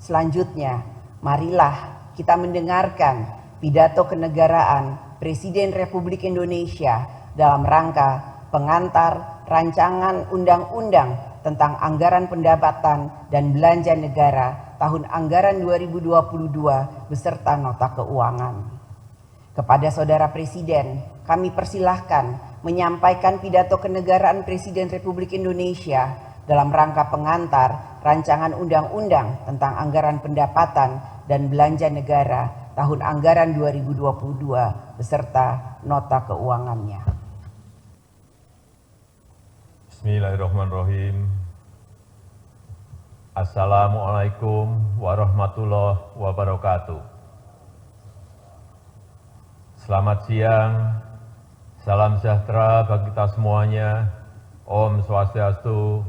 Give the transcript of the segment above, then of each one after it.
Selanjutnya, marilah kita mendengarkan pidato kenegaraan Presiden Republik Indonesia dalam rangka pengantar rancangan undang-undang tentang anggaran pendapatan dan belanja negara tahun anggaran 2022 beserta nota keuangan. Kepada Saudara Presiden, kami persilahkan menyampaikan pidato kenegaraan Presiden Republik Indonesia dalam rangka pengantar rancangan undang-undang tentang anggaran pendapatan dan belanja negara tahun anggaran 2022 beserta nota keuangannya. Bismillahirrahmanirrahim. Assalamualaikum warahmatullahi wabarakatuh. Selamat siang, salam sejahtera bagi kita semuanya. Om Swastiastu,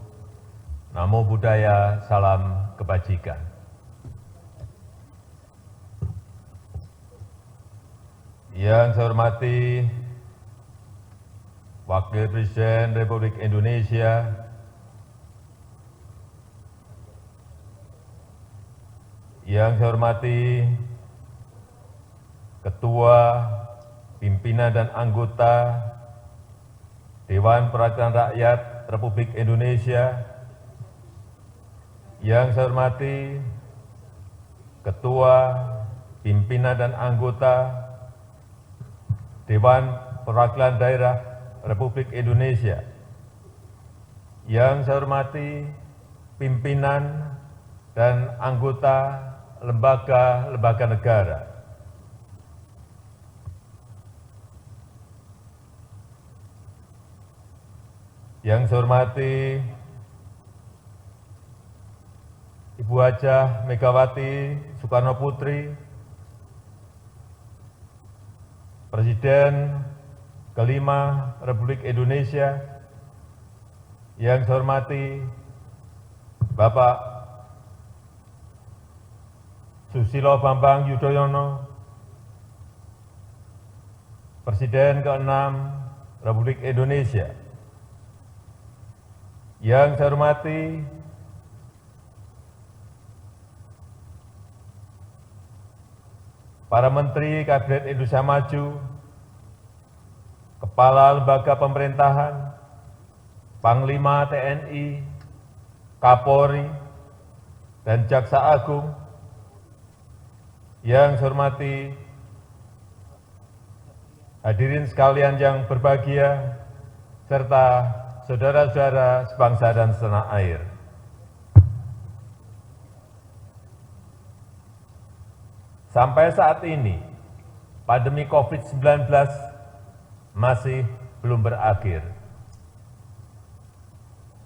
Namo Buddhaya, salam kebajikan. Yang saya hormati Wakil Presiden Republik Indonesia, yang saya hormati Ketua, Pimpinan dan anggota Dewan Perwakilan Rakyat Republik Indonesia, yang saya hormati Ketua, Pimpinan dan anggota Dewan Perwakilan Daerah Republik Indonesia, yang saya hormati pimpinan dan anggota lembaga-lembaga negara, yang saya hormati Ibu Hajah Megawati Soekarno Putri, Presiden kelima Republik Indonesia, yang saya hormati Bapak Susilo Bambang Yudhoyono, Presiden ke-6 Republik Indonesia, yang saya hormati para Menteri Kabinet Indonesia Maju, Kepala Lembaga Pemerintahan, Panglima TNI, Kapolri, dan Jaksa Agung, yang saya hormati hadirin sekalian yang berbahagia, serta saudara-saudara sebangsa dan setanah air. Sampai saat ini, pandemi COVID-19 masih belum berakhir.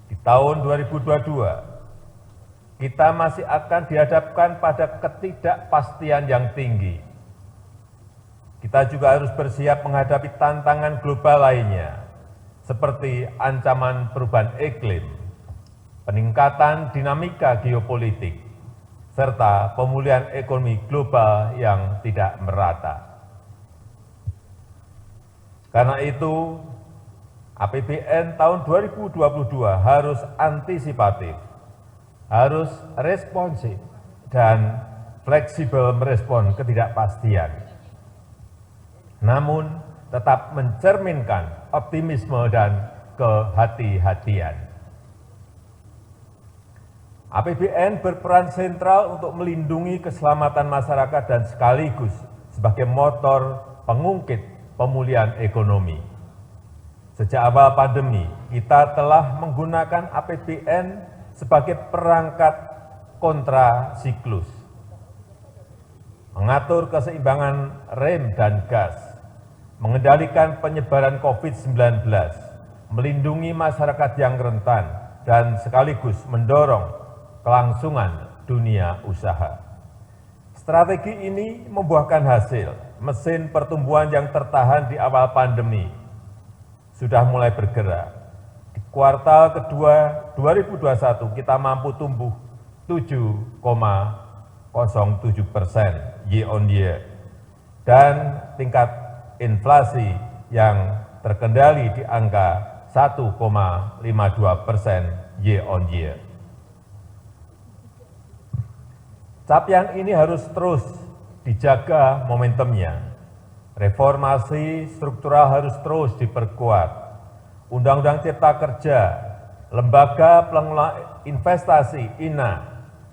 Di tahun 2022, kita masih akan dihadapkan pada ketidakpastian yang tinggi. Kita juga harus bersiap menghadapi tantangan global lainnya, seperti ancaman perubahan iklim, peningkatan dinamika geopolitik, serta pemulihan ekonomi global yang tidak merata. Karena itu, APBN tahun 2022 harus antisipatif, harus responsif, dan fleksibel merespon ketidakpastian. Namun, tetap mencerminkan optimisme dan kehati-hatian. APBN berperan sentral untuk melindungi keselamatan masyarakat dan sekaligus sebagai motor pengungkit pemulihan ekonomi. Sejak awal pandemi, kita telah menggunakan APBN sebagai perangkat kontrasiklus, mengatur keseimbangan rem dan gas, mengendalikan penyebaran COVID-19, melindungi masyarakat yang rentan, dan sekaligus mendorong kelangsungan dunia usaha. Strategi ini membuahkan hasil. Mesin pertumbuhan yang tertahan di awal pandemi sudah mulai bergerak. Di kuartal kedua 2021 kita mampu tumbuh 7,07% year on year dan tingkat inflasi yang terkendali di angka 1,52% year on year. Capaian ini harus terus dijaga momentumnya. Reformasi struktural harus terus diperkuat. Undang-Undang Cipta Kerja, Lembaga Pengelola Investasi (INA),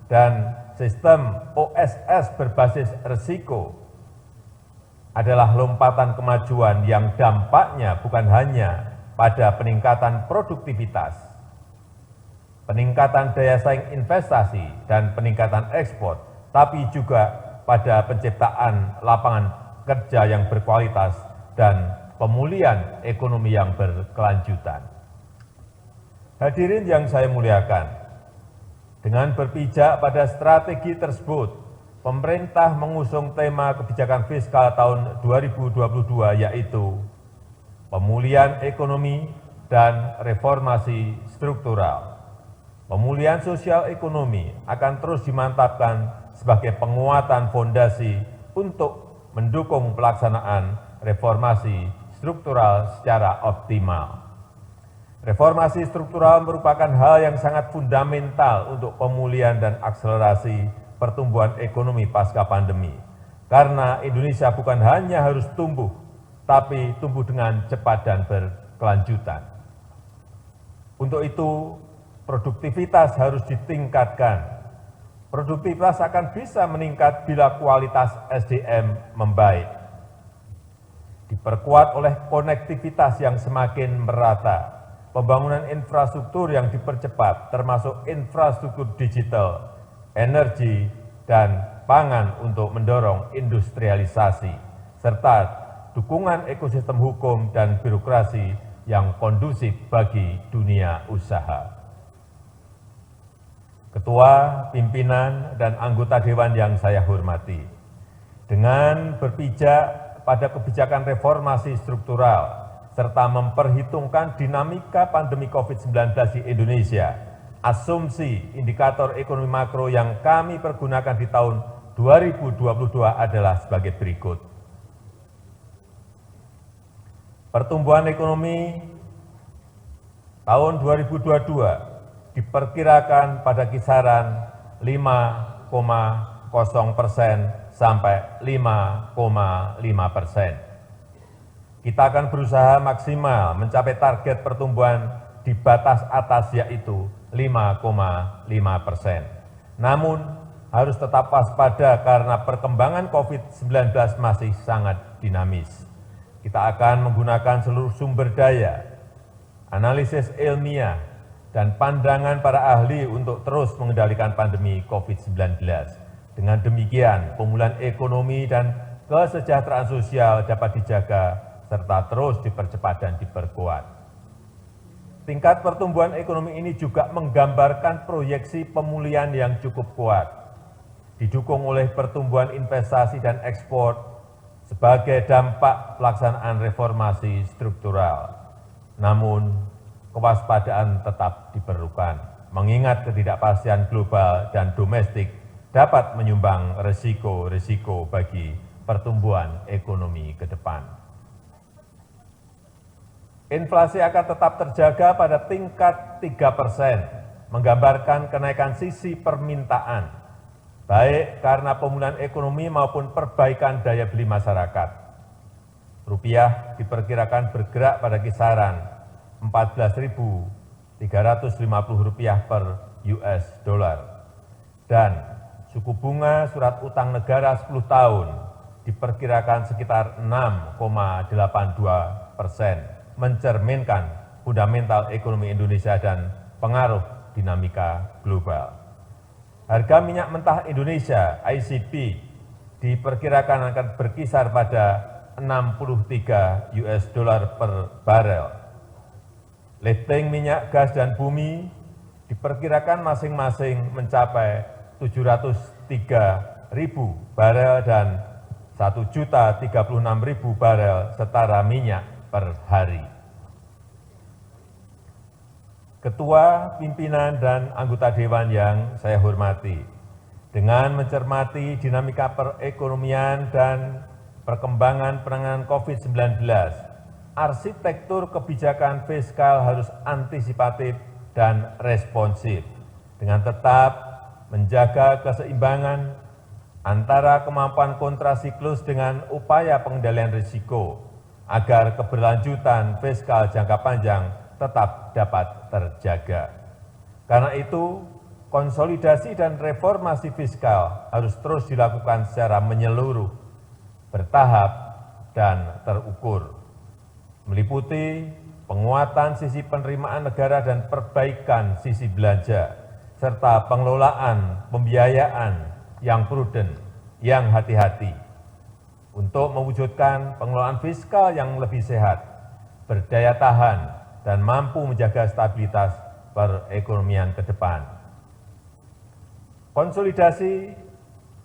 dan sistem OSS berbasis risiko adalah lompatan kemajuan yang dampaknya bukan hanya pada peningkatan produktivitas, peningkatan daya saing investasi, dan peningkatan ekspor, tapi juga pada penciptaan lapangan kerja yang berkualitas dan pemulihan ekonomi yang berkelanjutan. Hadirin yang saya muliakan, dengan berpijak pada strategi tersebut, pemerintah mengusung tema kebijakan fiskal tahun 2022, yaitu pemulihan ekonomi dan reformasi struktural. Pemulihan sosial ekonomi akan terus dimantapkan sebagai penguatan fondasi untuk mendukung pelaksanaan reformasi struktural secara optimal. Reformasi struktural merupakan hal yang sangat fundamental untuk pemulihan dan akselerasi pertumbuhan ekonomi pasca pandemi. Karena Indonesia bukan hanya harus tumbuh, tapi tumbuh dengan cepat dan berkelanjutan. Untuk itu, produktivitas harus ditingkatkan. Produktivitas akan bisa meningkat bila kualitas SDM membaik. Diperkuat oleh konektivitas yang semakin merata, pembangunan infrastruktur yang dipercepat, termasuk infrastruktur digital, energi, dan pangan untuk mendorong industrialisasi, serta dukungan ekosistem hukum dan birokrasi yang kondusif bagi dunia usaha. Ketua, pimpinan, dan anggota Dewan yang saya hormati, dengan berpijak pada kebijakan reformasi struktural, serta memperhitungkan dinamika pandemi COVID-19 di Indonesia, asumsi indikator ekonomi makro yang kami pergunakan di tahun 2022 adalah sebagai berikut. Pertumbuhan ekonomi tahun 2022 diperkirakan pada kisaran 5,0% sampai 5,5%. Kita akan berusaha maksimal mencapai target pertumbuhan di batas atas, yaitu 5,5%. Namun, harus tetap waspada karena perkembangan COVID-19 masih sangat dinamis. Kita akan menggunakan seluruh sumber daya, analisis ilmiah, dan pandangan para ahli untuk terus mengendalikan pandemi COVID-19. Dengan demikian, pemulihan ekonomi dan kesejahteraan sosial dapat dijaga serta terus dipercepat dan diperkuat. Tingkat pertumbuhan ekonomi ini juga menggambarkan proyeksi pemulihan yang cukup kuat, didukung oleh pertumbuhan investasi dan ekspor sebagai dampak pelaksanaan reformasi struktural. Namun, kewaspadaan tetap diperlukan, mengingat ketidakpastian global dan domestik dapat menyumbang risiko-risiko bagi pertumbuhan ekonomi ke depan. Inflasi akan tetap terjaga pada tingkat 3%, menggambarkan kenaikan sisi permintaan, baik karena pemulihan ekonomi maupun perbaikan daya beli masyarakat. Rupiah diperkirakan bergerak pada kisaran Rp14.350 per US dollar. Dan suku bunga surat utang negara 10 tahun diperkirakan sekitar 6,82%, mencerminkan fundamental ekonomi Indonesia dan pengaruh dinamika global. Harga minyak mentah Indonesia (ICP) diperkirakan akan berkisar pada 63 US dollar per barel. Lifting minyak, gas, dan bumi diperkirakan masing-masing mencapai 703.000 barel dan 1.036.000 barel setara minyak per hari. Ketua, pimpinan, dan anggota Dewan yang saya hormati, dengan mencermati dinamika perekonomian dan perkembangan penanganan COVID-19, arsitektur kebijakan fiskal harus antisipatif dan responsif, dengan tetap menjaga keseimbangan antara kemampuan kontrasiklus dengan upaya pengendalian risiko agar keberlanjutan fiskal jangka panjang tetap dapat terjaga. Karena itu, konsolidasi dan reformasi fiskal harus terus dilakukan secara menyeluruh, bertahap, dan terukur, meliputi penguatan sisi penerimaan negara dan perbaikan sisi belanja, serta pengelolaan pembiayaan yang prudent, yang hati-hati, untuk mewujudkan pengelolaan fiskal yang lebih sehat, berdaya tahan, dan mampu menjaga stabilitas perekonomian ke depan. Konsolidasi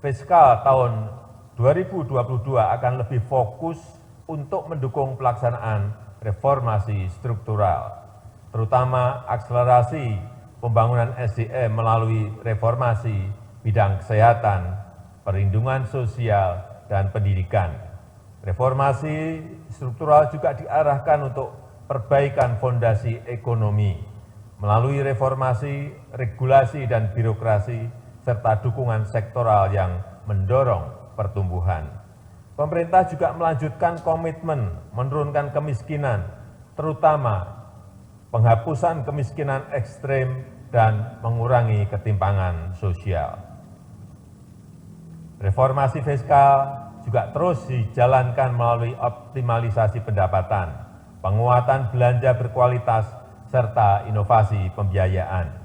fiskal tahun 2022 akan lebih fokus untuk mendukung pelaksanaan reformasi struktural, terutama akselerasi pembangunan SDM melalui reformasi bidang kesehatan, perlindungan sosial, dan pendidikan. Reformasi struktural juga diarahkan untuk perbaikan fondasi ekonomi melalui reformasi regulasi dan birokrasi serta dukungan sektoral yang mendorong pertumbuhan. Pemerintah juga melanjutkan komitmen menurunkan kemiskinan, terutama penghapusan kemiskinan ekstrem dan mengurangi ketimpangan sosial. Reformasi fiskal juga terus dijalankan melalui optimalisasi pendapatan, penguatan belanja berkualitas, serta inovasi pembiayaan.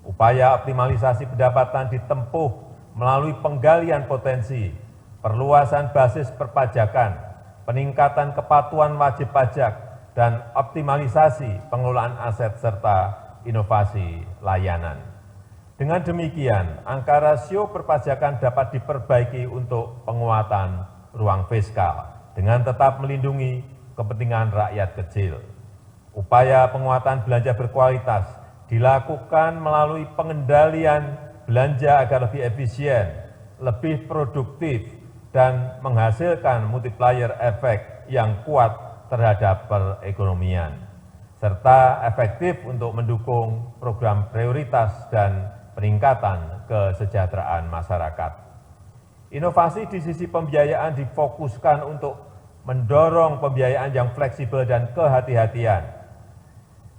Upaya optimalisasi pendapatan ditempuh melalui penggalian potensi, perluasan basis perpajakan, peningkatan kepatuhan wajib pajak, dan optimalisasi pengelolaan aset serta inovasi layanan. Dengan demikian, angka rasio perpajakan dapat diperbaiki untuk penguatan ruang fiskal dengan tetap melindungi kepentingan rakyat kecil. Upaya penguatan belanja berkualitas dilakukan melalui pengendalian belanja agar lebih efisien, lebih produktif, dan menghasilkan multiplier efek yang kuat terhadap perekonomian, serta efektif untuk mendukung program prioritas dan peningkatan kesejahteraan masyarakat. Inovasi di sisi pembiayaan difokuskan untuk mendorong pembiayaan yang fleksibel dan kehati-hatian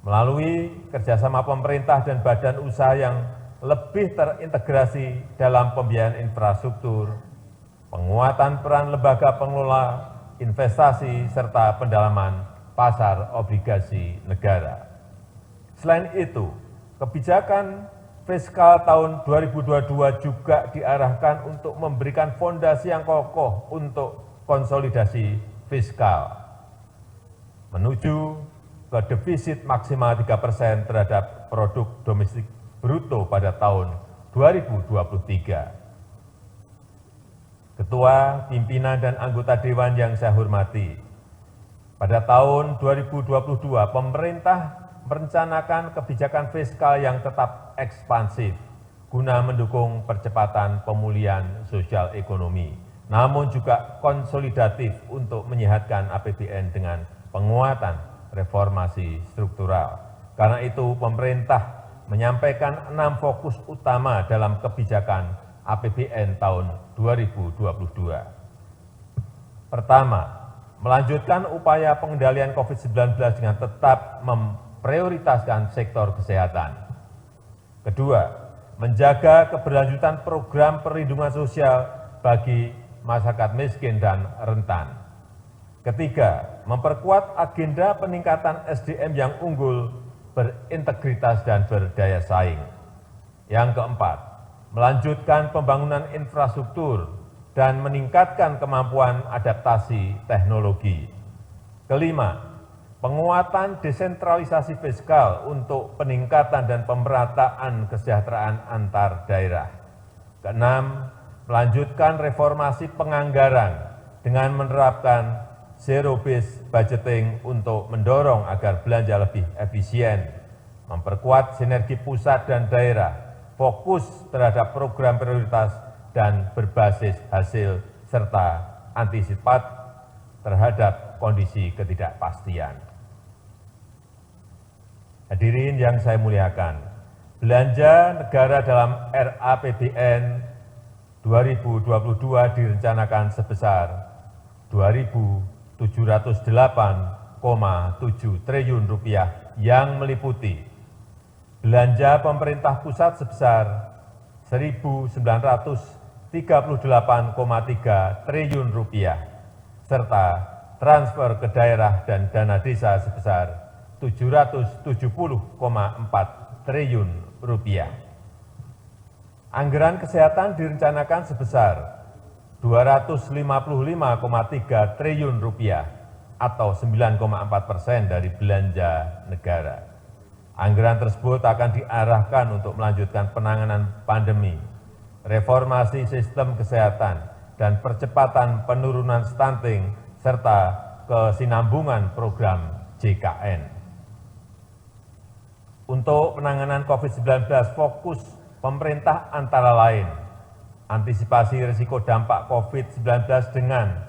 melalui kerjasama pemerintah dan badan usaha yang lebih terintegrasi dalam pembiayaan infrastruktur, penguatan peran lembaga pengelola investasi, serta pendalaman pasar obligasi negara. Selain itu, kebijakan fiskal tahun 2022 juga diarahkan untuk memberikan fondasi yang kokoh untuk konsolidasi fiskal menuju ke defisit maksimal 3% terhadap produk domestik bruto pada tahun 2023. Ketua, pimpinan, dan anggota Dewan yang saya hormati, pada tahun 2022 pemerintah merencanakan kebijakan fiskal yang tetap ekspansif guna mendukung percepatan pemulihan sosial ekonomi, namun juga konsolidatif untuk menyehatkan APBN dengan penguatan reformasi struktural. Karena itu, pemerintah menyampaikan 6 fokus utama dalam kebijakan APBN tahun 2022. Pertama, melanjutkan upaya pengendalian COVID-19 dengan tetap memprioritaskan sektor kesehatan. Kedua, menjaga keberlanjutan program perlindungan sosial bagi masyarakat miskin dan rentan. Ketiga, memperkuat agenda peningkatan SDM yang unggul, berintegritas, dan berdaya saing. Yang keempat, melanjutkan pembangunan infrastruktur dan meningkatkan kemampuan adaptasi teknologi. Kelima, penguatan desentralisasi fiskal untuk peningkatan dan pemerataan kesejahteraan antar daerah. Keenam, melanjutkan reformasi penganggaran dengan menerapkan zero-based budgeting untuk mendorong agar belanja lebih efisien, memperkuat sinergi pusat dan daerah, fokus terhadap program prioritas dan berbasis hasil, serta antisipat terhadap kondisi ketidakpastian. Hadirin yang saya muliakan, belanja negara dalam RAPBN 2022 direncanakan sebesar Rp2.708,7 triliun yang meliputi belanja pemerintah pusat sebesar Rp1.938,3 triliun serta transfer ke daerah dan dana desa sebesar Rp770,4 triliun. Anggaran kesehatan direncanakan sebesar Rp255,3 triliun atau 9,4% dari belanja negara. Anggaran tersebut akan diarahkan untuk melanjutkan penanganan pandemi, reformasi sistem kesehatan, dan percepatan penurunan stunting, serta kesinambungan program JKN. Untuk penanganan COVID-19, fokus pemerintah antara lain antisipasi risiko dampak COVID-19 dengan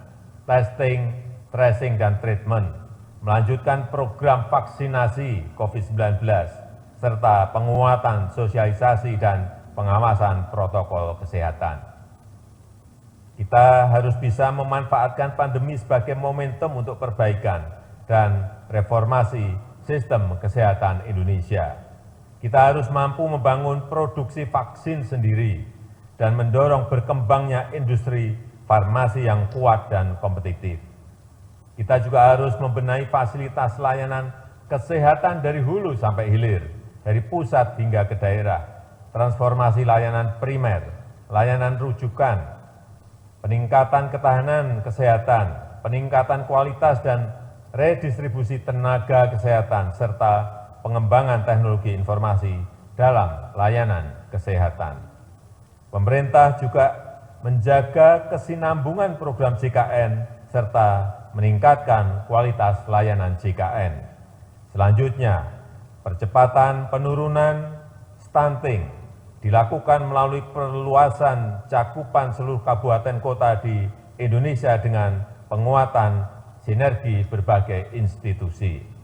testing, tracing, dan treatment, melanjutkan program vaksinasi COVID-19, serta penguatan sosialisasi dan pengawasan protokol kesehatan. Kita harus bisa memanfaatkan pandemi sebagai momentum untuk perbaikan dan reformasi sistem kesehatan Indonesia. Kita harus mampu membangun produksi vaksin sendiri dan mendorong berkembangnya industri farmasi yang kuat dan kompetitif. Kita juga harus membenahi fasilitas layanan kesehatan dari hulu sampai hilir, dari pusat hingga ke daerah, transformasi layanan primer, layanan rujukan, peningkatan ketahanan kesehatan, peningkatan kualitas dan redistribusi tenaga kesehatan, serta pengembangan teknologi informasi dalam layanan kesehatan. Pemerintah juga menjaga kesinambungan program JKN serta meningkatkan kualitas layanan JKN. Selanjutnya, percepatan penurunan stunting dilakukan melalui perluasan cakupan seluruh kabupaten kota di Indonesia dengan penguatan sinergi berbagai institusi.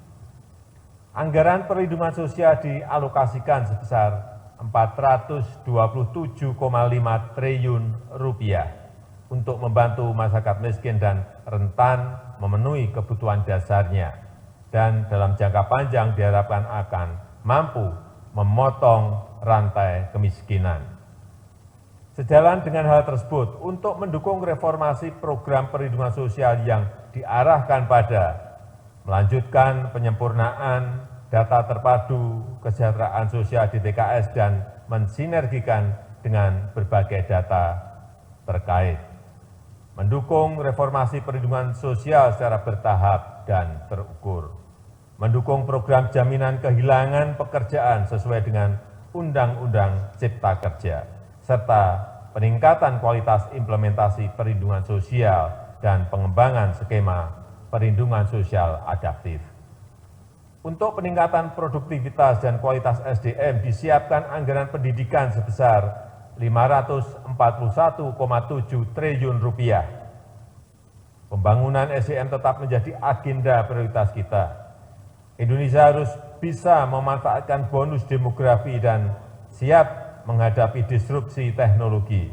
Anggaran perlindungan sosial dialokasikan sebesar Rp427,5 triliun untuk membantu masyarakat miskin dan rentan memenuhi kebutuhan dasarnya, dan dalam jangka panjang diharapkan akan mampu memotong rantai kemiskinan. Sejalan dengan hal tersebut, untuk mendukung reformasi program perlindungan sosial yang diarahkan pada melanjutkan penyempurnaan data terpadu kesejahteraan sosial di TKS dan mensinergikan dengan berbagai data terkait, mendukung reformasi perlindungan sosial secara bertahap dan terukur, mendukung program jaminan kehilangan pekerjaan sesuai dengan Undang-Undang Cipta Kerja, serta peningkatan kualitas implementasi perlindungan sosial dan pengembangan skema perlindungan sosial adaptif. Untuk peningkatan produktivitas dan kualitas SDM disiapkan anggaran pendidikan sebesar Rp541,7 triliun. Pembangunan SDM tetap menjadi agenda prioritas kita. Indonesia harus bisa memanfaatkan bonus demografi dan siap menghadapi disrupsi teknologi.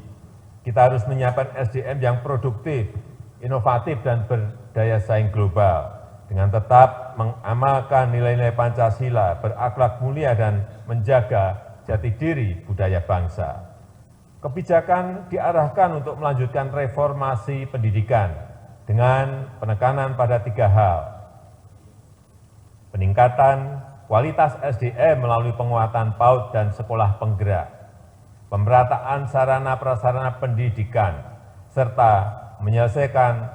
Kita harus menyiapkan SDM yang produktif, inovatif, dan berdaya saing global, dengan tetap mengamalkan nilai-nilai Pancasila, berakhlak mulia, dan menjaga jati diri budaya bangsa. Kebijakan diarahkan untuk melanjutkan reformasi pendidikan dengan penekanan pada 3 hal: peningkatan kualitas SDM melalui penguatan PAUD dan sekolah penggerak, pemerataan sarana prasarana pendidikan, serta menyelesaikan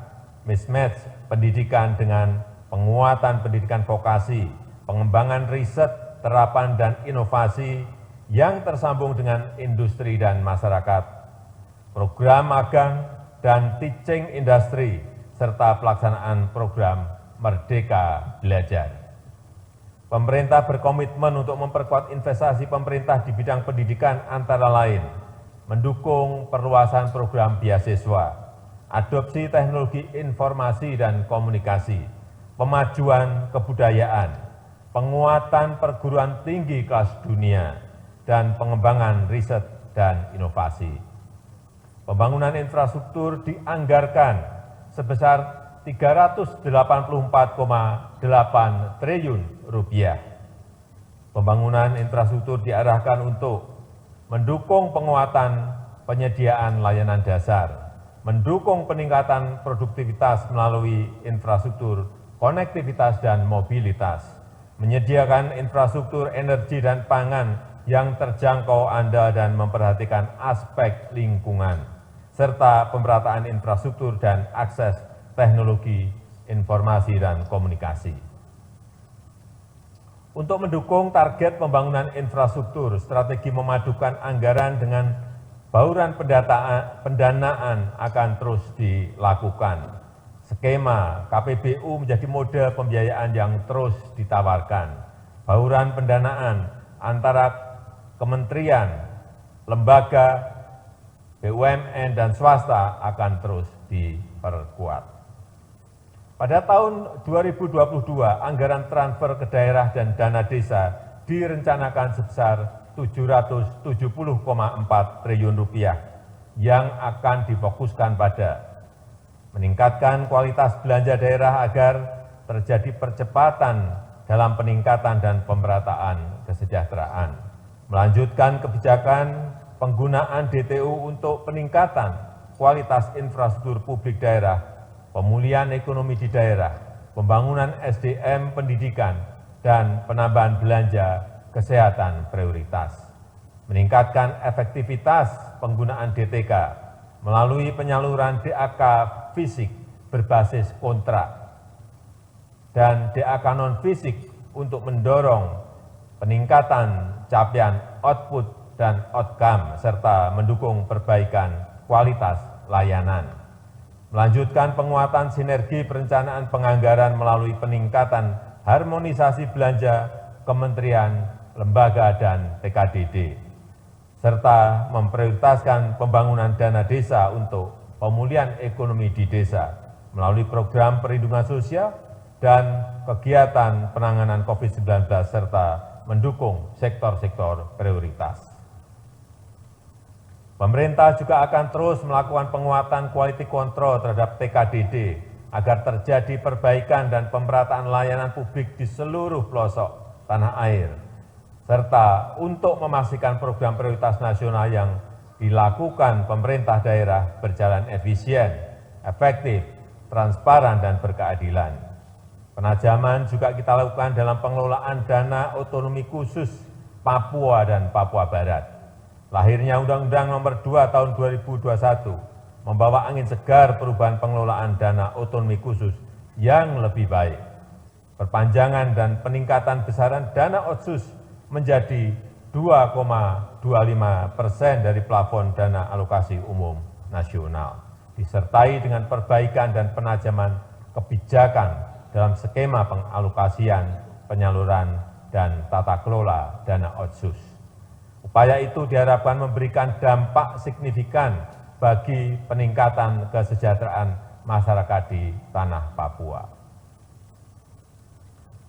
mismatch pendidikan dengan penguatan pendidikan vokasi, pengembangan riset, terapan, dan inovasi yang tersambung dengan industri dan masyarakat, program magang dan teaching industry, serta pelaksanaan program Merdeka Belajar. Pemerintah berkomitmen untuk memperkuat investasi pemerintah di bidang pendidikan antara lain, mendukung perluasan program beasiswa, adopsi teknologi informasi dan komunikasi, pemajuan kebudayaan, penguatan perguruan tinggi kelas dunia, dan pengembangan riset dan inovasi. Pembangunan infrastruktur dianggarkan sebesar 384,8 triliun rupiah. Pembangunan infrastruktur diarahkan untuk mendukung penguatan penyediaan layanan dasar, mendukung peningkatan produktivitas melalui infrastruktur konektivitas dan mobilitas, menyediakan infrastruktur energi dan pangan yang terjangkau Anda dan memperhatikan aspek lingkungan, serta pemerataan infrastruktur dan akses teknologi informasi dan komunikasi. Untuk mendukung target pembangunan infrastruktur, strategi memadukan anggaran dengan bauran pendanaan akan terus dilakukan. Skema KPBU menjadi mode pembiayaan yang terus ditawarkan. Bauran pendanaan antara kementerian, lembaga, BUMN, dan swasta akan terus diperkuat. Pada tahun 2022, anggaran transfer ke daerah dan dana desa direncanakan sebesar 770,4 triliun rupiah yang akan difokuskan pada meningkatkan kualitas belanja daerah agar terjadi percepatan dalam peningkatan dan pemerataan kesejahteraan, melanjutkan kebijakan penggunaan DTU untuk peningkatan kualitas infrastruktur publik daerah, pemulihan ekonomi di daerah, pembangunan SDM pendidikan, dan penambahan belanja kesehatan prioritas. Meningkatkan efektivitas penggunaan DTK melalui penyaluran DAK fisik berbasis kontrak dan DAK non-fisik untuk mendorong peningkatan capaian output dan outcome serta mendukung perbaikan kualitas layanan. Melanjutkan penguatan sinergi perencanaan penganggaran melalui peningkatan harmonisasi belanja kementerian, lembaga, dan TKDD, serta memprioritaskan pembangunan dana desa untuk pemulihan ekonomi di desa melalui program perlindungan sosial dan kegiatan penanganan COVID-19 serta mendukung sektor-sektor prioritas. Pemerintah juga akan terus melakukan penguatan quality control terhadap TKDD agar terjadi perbaikan dan pemerataan layanan publik di seluruh pelosok tanah air, serta untuk memastikan program prioritas nasional yang dilakukan pemerintah daerah berjalan efisien, efektif, transparan, dan berkeadilan. Penajaman juga kita lakukan dalam pengelolaan dana otonomi khusus Papua dan Papua Barat. Lahirnya Undang-Undang Nomor 2 Tahun 2021 membawa angin segar perubahan pengelolaan dana otonomi khusus yang lebih baik. Perpanjangan dan peningkatan besaran dana otsus menjadi 2,25% dari plafon dana alokasi umum nasional, disertai dengan perbaikan dan penajaman kebijakan dalam skema pengalokasian, penyaluran, dan tata kelola dana otsus. Upaya itu diharapkan memberikan dampak signifikan bagi peningkatan kesejahteraan masyarakat di tanah Papua.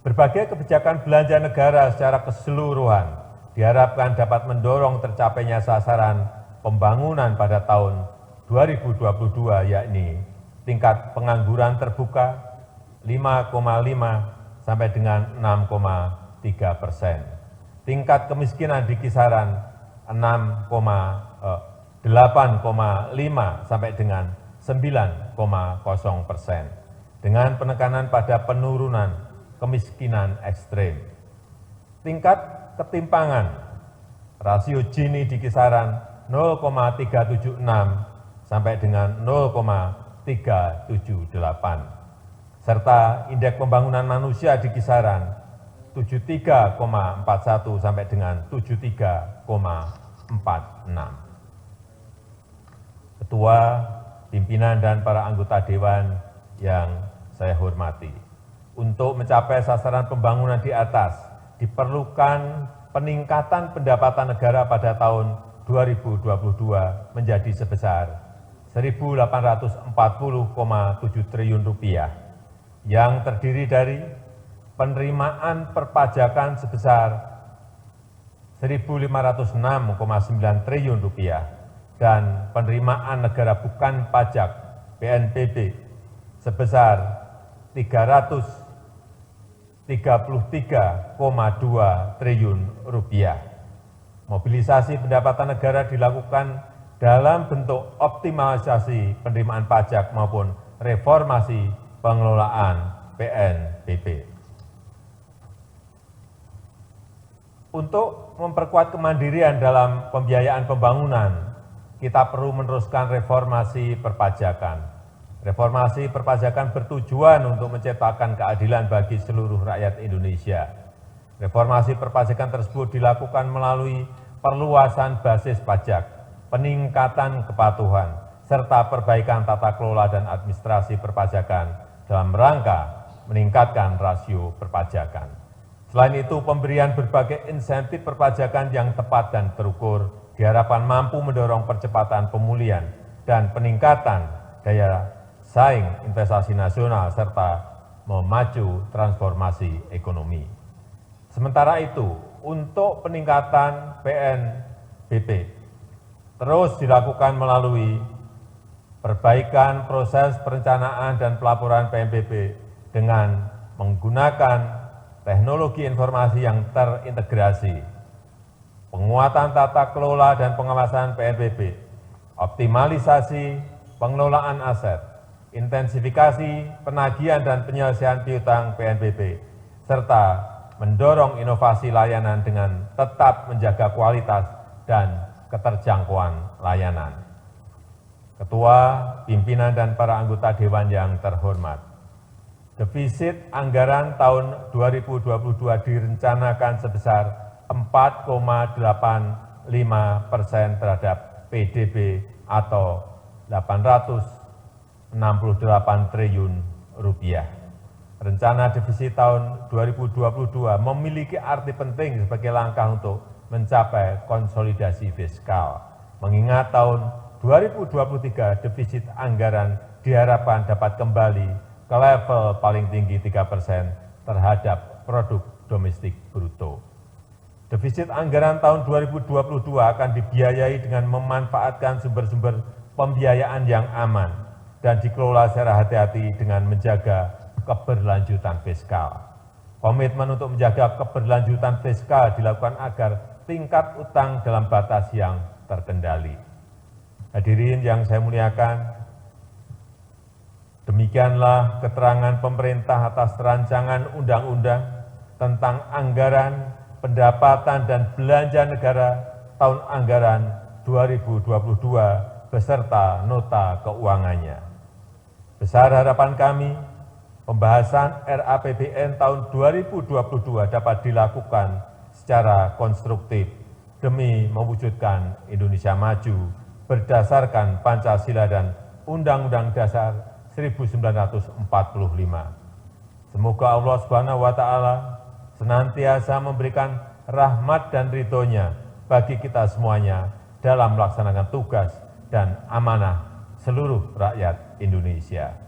Berbagai kebijakan belanja negara secara keseluruhan diharapkan dapat mendorong tercapainya sasaran pembangunan pada tahun 2022, yakni tingkat pengangguran terbuka 5,5 sampai dengan 6,3%. Tingkat kemiskinan di kisaran 8,5 sampai dengan 9,0%, dengan penekanan pada penurunan kemiskinan ekstrem. Tingkat ketimpangan rasio Gini di kisaran 0,376 sampai dengan 0,378, serta indeks pembangunan manusia di kisaran 73,41 sampai dengan 73,46. Ketua, pimpinan, dan para anggota Dewan yang saya hormati, untuk mencapai sasaran pembangunan di atas diperlukan peningkatan pendapatan negara pada tahun 2022 menjadi sebesar 1.840,7 triliun rupiah, yang terdiri dari penerimaan perpajakan sebesar 1.506,9 triliun rupiah, dan penerimaan negara bukan pajak (PNBP) sebesar Rp333,2 triliun. Mobilisasi pendapatan negara dilakukan dalam bentuk optimalisasi penerimaan pajak maupun reformasi pengelolaan PNBP. Untuk memperkuat kemandirian dalam pembiayaan pembangunan, kita perlu meneruskan reformasi perpajakan. Reformasi perpajakan bertujuan untuk menciptakan keadilan bagi seluruh rakyat Indonesia. Reformasi perpajakan tersebut dilakukan melalui perluasan basis pajak, peningkatan kepatuhan, serta perbaikan tata kelola dan administrasi perpajakan dalam rangka meningkatkan rasio perpajakan. Selain itu, pemberian berbagai insentif perpajakan yang tepat dan terukur diharapkan mampu mendorong percepatan pemulihan dan peningkatan daya saing investasi nasional serta memacu transformasi ekonomi. Sementara itu, untuk peningkatan PNBP terus dilakukan melalui perbaikan proses perencanaan dan pelaporan PNBP dengan menggunakan teknologi informasi yang terintegrasi, penguatan tata kelola dan pengawasan PNBP, optimalisasi pengelolaan aset, intensifikasi penagihan dan penyelesaian piutang PNBP, serta mendorong inovasi layanan dengan tetap menjaga kualitas dan keterjangkauan layanan. Ketua, pimpinan, dan para anggota Dewan yang terhormat, defisit anggaran tahun 2022 direncanakan sebesar 4,85% terhadap PDB atau Rp868 triliun. Rencana defisit tahun 2022 memiliki arti penting sebagai langkah untuk mencapai konsolidasi fiskal. Mengingat tahun 2023 defisit anggaran diharapkan dapat kembali ke level paling tinggi 3% terhadap produk domestik bruto. Defisit anggaran tahun 2022 akan dibiayai dengan memanfaatkan sumber-sumber pembiayaan yang aman dan dikelola secara hati-hati dengan menjaga keberlanjutan fiskal. Komitmen untuk menjaga keberlanjutan fiskal dilakukan agar tingkat utang dalam batas yang terkendali. Hadirin yang saya muliakan, demikianlah keterangan pemerintah atas rancangan undang-undang tentang anggaran, pendapatan, dan belanja negara tahun anggaran 2022 beserta nota keuangannya. Besar harapan kami, pembahasan RAPBN tahun 2022 dapat dilakukan secara konstruktif demi mewujudkan Indonesia maju berdasarkan Pancasila dan Undang-Undang Dasar 1945. Semoga Allah Subhanahu wa Ta'ala senantiasa memberikan rahmat dan ridho-Nya bagi kita semuanya dalam melaksanakan tugas dan amanah seluruh rakyat Indonesia.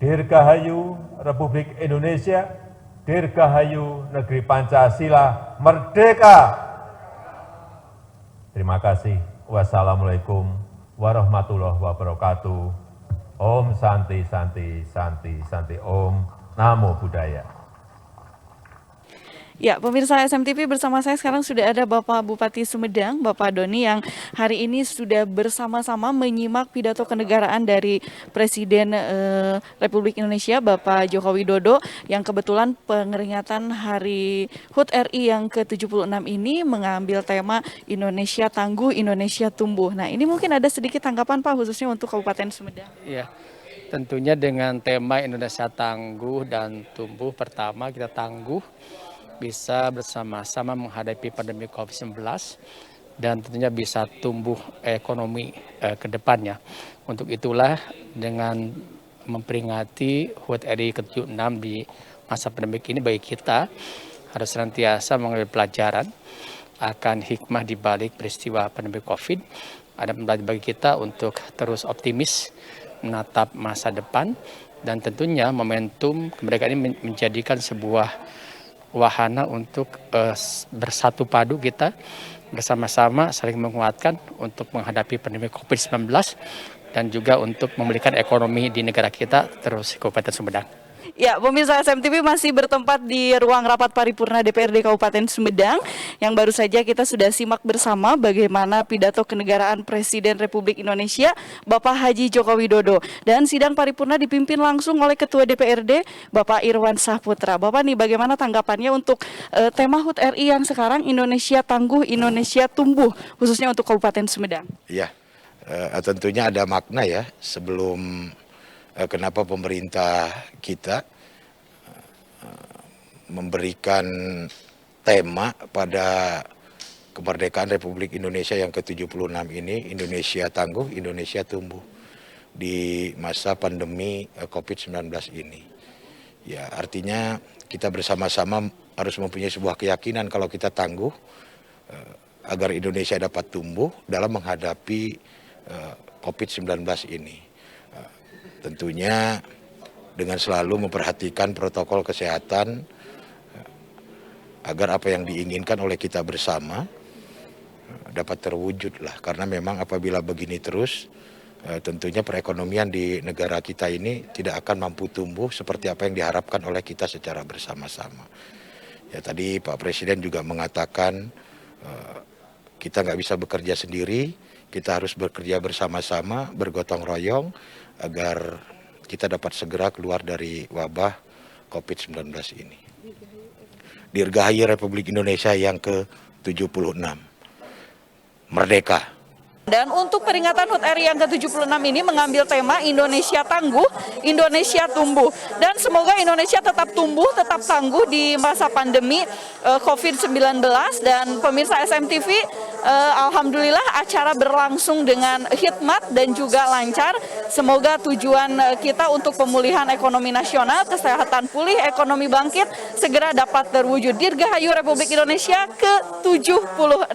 Dirgahayu Republik Indonesia, Dirgahayu Negeri Pancasila, Merdeka! Terima kasih. Wassalamualaikum warahmatullahi wabarakatuh. Om Santi Santi Santi Santi Om Namo Buddhaya. Ya, pemirsa SMTV, bersama saya sekarang sudah ada Bapak Bupati Sumedang, Bapak Doni, yang hari ini sudah bersama-sama menyimak pidato kenegaraan dari Presiden Republik Indonesia, Bapak Joko Widodo, yang kebetulan pengeringatan Hari HUT RI yang ke-76 ini mengambil tema Indonesia Tangguh, Indonesia Tumbuh. Nah, ini mungkin ada sedikit tanggapan Pak, khususnya untuk Kabupaten Sumedang. Ya, tentunya dengan tema Indonesia Tangguh dan Tumbuh, pertama kita tangguh, bisa bersama-sama menghadapi pandemi COVID-19 dan tentunya bisa tumbuh ekonomi ke depannya. Untuk itulah dengan memperingati HUT RI ke-76 di masa pandemi ini, bagi kita harus senantiasa mengambil pelajaran akan hikmah di balik peristiwa pandemi COVID. Ada pelajaran bagi kita untuk terus optimis menatap masa depan, dan tentunya momentum kemerdekaan ini menjadikan sebuah wahana untuk bersatu padu kita bersama-sama saling menguatkan untuk menghadapi pandemi COVID-19 dan juga untuk memulihkan ekonomi di negara kita terus Kabupaten Sumedang. Ya, pemirsa SMTV masih bertempat di ruang rapat paripurna DPRD Kabupaten Sumedang yang baru saja kita sudah simak bersama bagaimana pidato kenegaraan Presiden Republik Indonesia Bapak Haji Joko Widodo, dan sidang paripurna dipimpin langsung oleh Ketua DPRD Bapak Irwan Saputra. Bapak nih, bagaimana tanggapannya untuk tema HUT RI yang sekarang Indonesia Tangguh, Indonesia Tumbuh, khususnya untuk Kabupaten Sumedang? Ya, tentunya ada makna ya sebelum kenapa pemerintah kita memberikan tema pada kemerdekaan Republik Indonesia yang ke-76 ini, Indonesia Tangguh, Indonesia Tumbuh, di masa pandemi COVID-19 ini. Ya, artinya kita bersama-sama harus mempunyai sebuah keyakinan kalau kita tangguh agar Indonesia dapat tumbuh dalam menghadapi COVID-19 ini. Tentunya dengan selalu memperhatikan protokol kesehatan agar apa yang diinginkan oleh kita bersama dapat terwujud lah. Karena memang apabila begini terus tentunya perekonomian di negara kita ini tidak akan mampu tumbuh seperti apa yang diharapkan oleh kita secara bersama-sama. Ya, tadi Pak Presiden juga mengatakan kita nggak bisa bekerja sendiri, kita harus bekerja bersama-sama, bergotong royong agar kita dapat segera keluar dari wabah COVID-19 ini. Dirgahayu Republik Indonesia yang ke-76. Merdeka! Dan untuk peringatan HUT RI yang ke-76 ini mengambil tema Indonesia Tangguh, Indonesia Tumbuh. Dan semoga Indonesia tetap tumbuh, tetap tangguh di masa pandemi COVID-19. Dan pemirsa SMTV, alhamdulillah acara berlangsung dengan hikmat dan juga lancar. Semoga tujuan kita untuk pemulihan ekonomi nasional, kesehatan pulih, ekonomi bangkit segera dapat terwujud. Dirgahayu Republik Indonesia ke-76.